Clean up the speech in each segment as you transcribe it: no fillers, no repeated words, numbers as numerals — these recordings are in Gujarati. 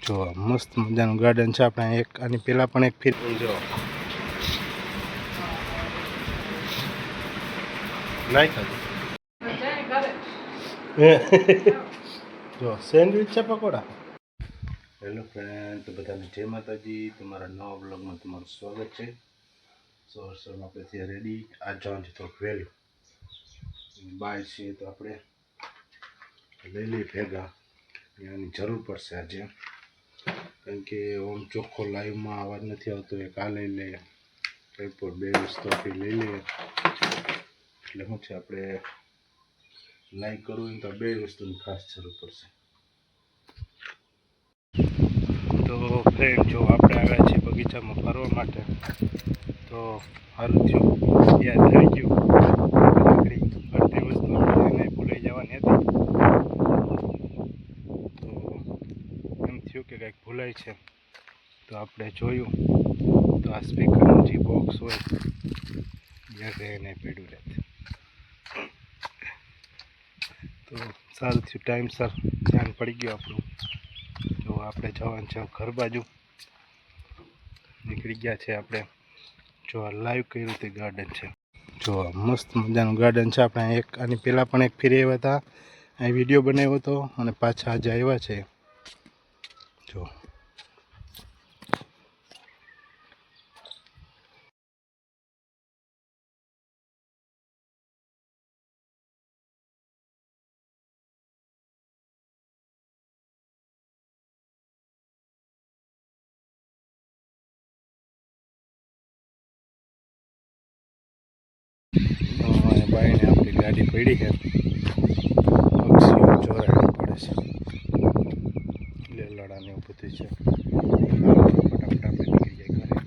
જો મસ્ત મજાનું ગાર્ડન છે આપણે એક આની પહેલાં પણ એક ફીર જો નહીં ખાધું જો સેન્ડવિચ છે પકોડા. હેલો ફ્રેન્ડ, તો બધાને જય માતાજી. તમારા નવા બ્લોગમાં તમારું સ્વાગત છે. સવારમાં આપણે ત્યાં રેડી આ જવાનું છે થોડુંક વહેલું બાય છે તો આપણે લઈ લઈએ ભેગા. એની જરૂર પડશે આજે, કારણ કે ઓમ ચોખ્ખો લાઈવમાં અવાજ નથી આવતો. એક આ લઈ લે ટ્રાયપોડ, બે વસ્તુ આપી લઈ લઈએ. એટલે શું છે, આપણે લાઈવ કરવું હોય તો બે વસ્તુની ખાસ જરૂર પડશે. તો ફ્રેન્ડ, જો આપણે આવ્યા છીએ બગીચામાં ફરવા માટે. તો સારું થયું યાદ થઈ ગયું. અડધી વસ્તુ આપણે ભૂલાઈ જવાની હતી, તો એમ થયું કે કંઈક ભૂલાય છે. તો આપણે જોયું તો આ સ્પીકરનું જે બોક્સ હોય જ્યાં એને પડ્યું રહે. તો સારું થયું ટાઈમસર ધ્યાન પડી ગયું આપણું. જો આપણે જવાનું છે ઘર બાજુ નીકળી ગયા છે આપણે. જો આ લાઈવ કઈ રીતે ગાર્ડન છે, જો મસ્ત મજાનું ગાર્ડન છે. આપણે એક આની પહેલાં પણ એક ફેરી આવ્યા હતા, અહીં વિડીયો બનાવ્યો હતો અને પાછા આજે આવ્યા છે. જો બાઈને આપણી ગાડી પડી છે, પક્ષીઓ ચોરાડી પડે છે, લેલાડા ને એવું બધું છે. ફટાફટ આપણે નીકળી જાય ઘરે.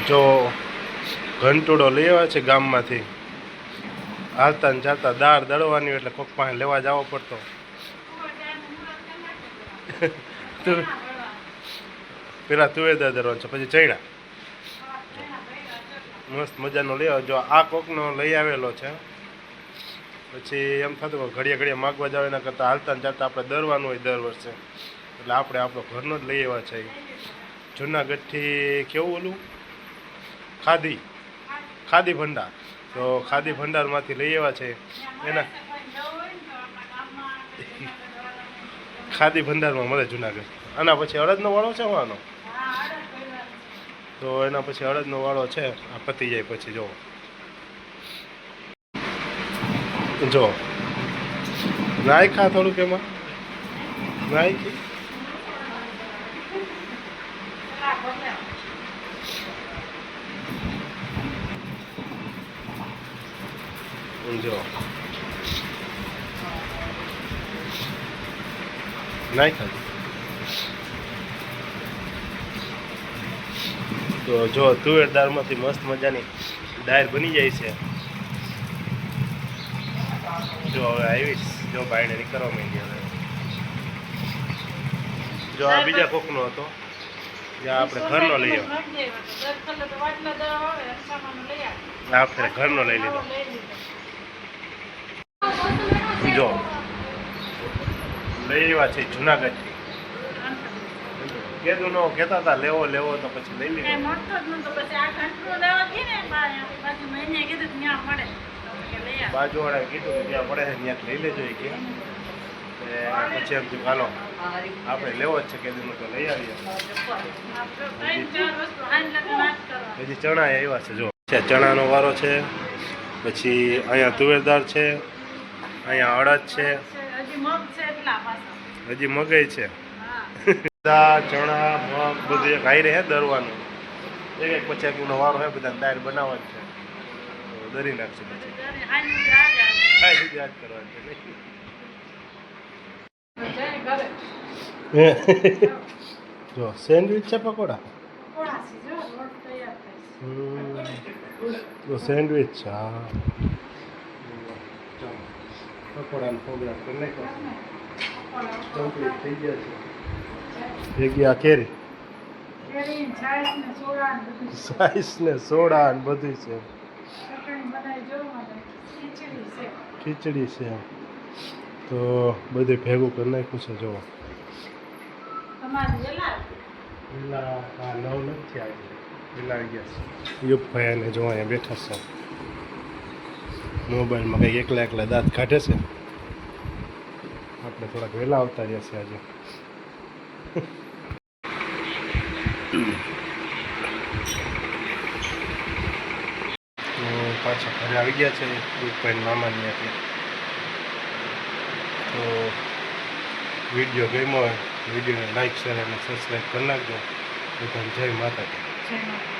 જો ઘંટોડો લઈ આવ્યા છે ગામમાંથી. હાલતા ને જાતા દાળ દળવાની એટલે કોક પાસે લેવા જવો પડતો. પેલા તુવેર દરવાનું છે, પછી ચૈડા મસ્ત મજાનો લઈ આવ્યો. જો આ કોકનો લઈ આવેલો છે. પછી એમ થતું ઘડીએ ઘડીએ માગવા જાવ એના કરતાં હાલતા ને જાતા આપણે દરવાનું હોય દર વર્ષે, એટલે આપણે આપણો ઘરનો જ લઈ આવ્યા છે. જુનાગઢથી કેવું ઓલું ખાદી ભંડાર, તો ખાદી ભંડારમાંથી લઈ આવ્યા છે. એના ખાદી ભંડારમાં મળે જુનાગઢ. આના પછી અડદનો વાળો છે આનો, તો એના પછી અડદનો વાળો છે. આ પતી જાય પછી જો નાયખા થોડુંક એમાં નાયખી. જો નાયખા. તો જો તુવેર દાળમાંથી મસ્ત મજાની દાળ બની જાય છે. જો હવે આવીશ, જો ભાઈને નીકળવા માંડી. હવે જો આ બીજા કોકનો હતો, જ્યાં આપણે ઘરનો લઈ આવ્યો. આપણે ઘરનો લઈ લીધો. જો લઈ આવ્યા છે જુનાગઢથી. કીધું નો કહેતા હતા લેવો તો પછી લઈ લીધો. બાજુવાળાએ કીધું કે ત્યાં પડે છે ત્યાં લઈ લેજો કે. પછી એમ થયું હાલો આપણે લેવો જ છે, કીધું તો લઈ આવીએ. પછી ચણા આવ્યા છે. જો ચણાનો વારો છે. પછી અહીંયા તુવેરદાળ છે, અહીંયા અડદ છે, હજી મગઈ છે. ચણા મગ બધું એક હાઈ રહે દરવાનું. એક પછી એકનો વારો છે. બધા દાળ બનાવવાની છે, દરી નાખશે. પછી યાદ કરવાની છે. જો સેન્ડવિચ છે પકોડા. તો સેન્ડવિચ છે. હા પકોડાનો પ્રોગ્રામ કરી નાખ્યો કમ્પ્લીટ થઈ ગયા છે ભેગી આ કેરી સાઈસ ને સોડા ને બધું છે ખીચડી છે તો બધું ભેગું કરી નાખ્યું છે જુઓ પેલા હા નવ નથી આવી પેલા આવી ગયા છે યુગભાઈ અને જો અહીંયા બેઠા છે મોબાઈલમાં કંઈક એકલા એકલા દાંત કાઢે છે આપણે થોડાક વહેલા આવતા રહ્યા છે આજે પાછા ઘરે આવી ગયા છે યુગભાઈ મામાની એટલે તો વિડીયો ગમ્યો હોય વિડીયોને લાઈક શેર અને સબસ્ક્રાઈબ કરી નાખજો બધાને જય માતાજી.